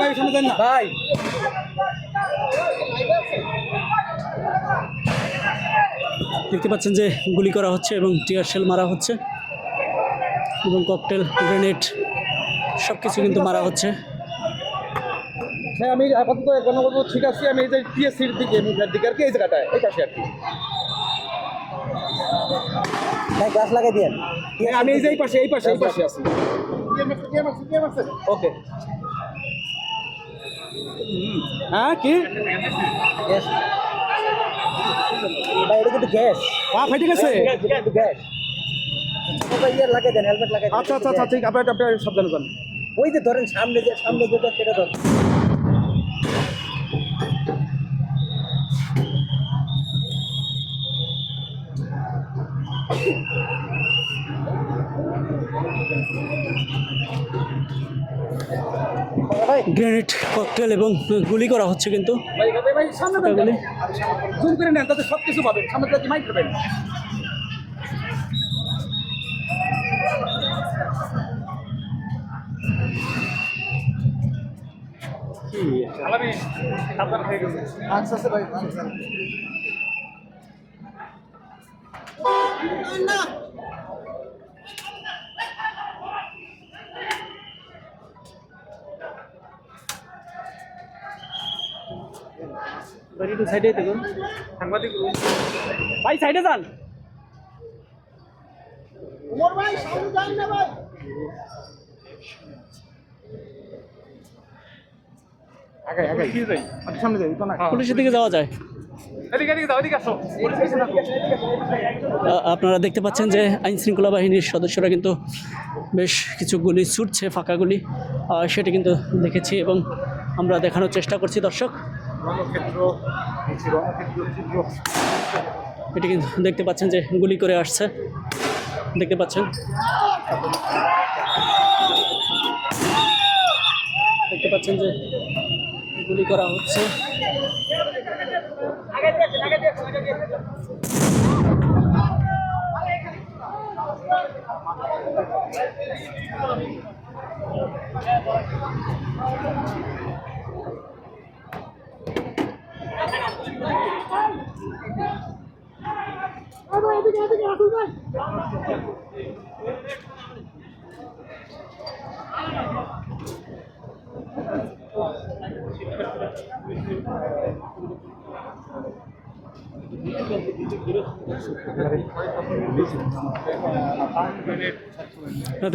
ভাই সামনে যান না ভাই। দেখতে পাচ্ছেন যে গুলি করা হচ্ছে এবং টিয়ার শেল মারা হচ্ছে এবং ককটেল গ্রেনেড সব কিছু কিন্তু মারা হচ্ছে। হ্যাঁ আমি আপাতত এখন বলবো ঠিক আছে, আমি এই যে টিএসসির দিকে মুখের দিকে আর কি এই জায়গাটায় এই পাশে আর কি গাছ লাগাই দিয়েন। আমি এই যে এই পাশে আছি। ওকে হ্যাঁ কি ভাই এটা কিন্তু গ্যাস, পা ফেটে গেছে। গ্যাস ইয়ে লাগাই দেন, হেলমেট লাগাই দেন। আচ্ছা আচ্ছা আচ্ছা ঠিক, আপনার সাবধানে যান। ওই যে ধরেন সামনে যেটা সেটা ধরেন। গ্রেনেড ককটেল এবং গুলি করা হচ্ছে কিন্তু ভাই সামনে গুলি। জুম করে নেন তাতে সব কিছু পাবেন, সামনে থেকে মাইক করবেন। আচ্ছা ভাই একটু সাইডে দেখুন, সাংবাদিক ভাই সাইডে যান। ভাই সামনে যান না ভাই। আগে কি যাই, আচ্ছা সামনে যাই তো না, পুলিশের দিকে যাওয়া যায়। এদিকে যাও, এদিকে আসো। আপনারা দেখতে পাচ্ছেন যে আইন শৃঙ্খলা বাহিনীর সদস্যরা কিন্তু বেশ কিছু গুলি ছুটছে, ফাঁকা গুলি, সেটি কিন্তু দেখেছি এবং আমরা দেখানোর চেষ্টা করছি দর্শক। এটি কিন্তু দেখতে পাচ্ছেন যে গুলি করে আসছে, দেখতে পাচ্ছেন যে গুলি করা হচ্ছে।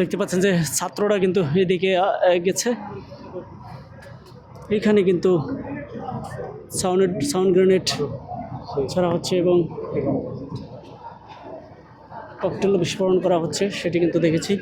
দেখতে পাচ্ছেন যে ছাত্ররা কিন্তু এদিকে গেছে, এখানে কিন্তু সাউন্ড গ্রেনেড ছাড়া হচ্ছে এবং ককটেল বিস্ফোরণ করা হচ্ছে, সেটি কিন্তু দেখেছি।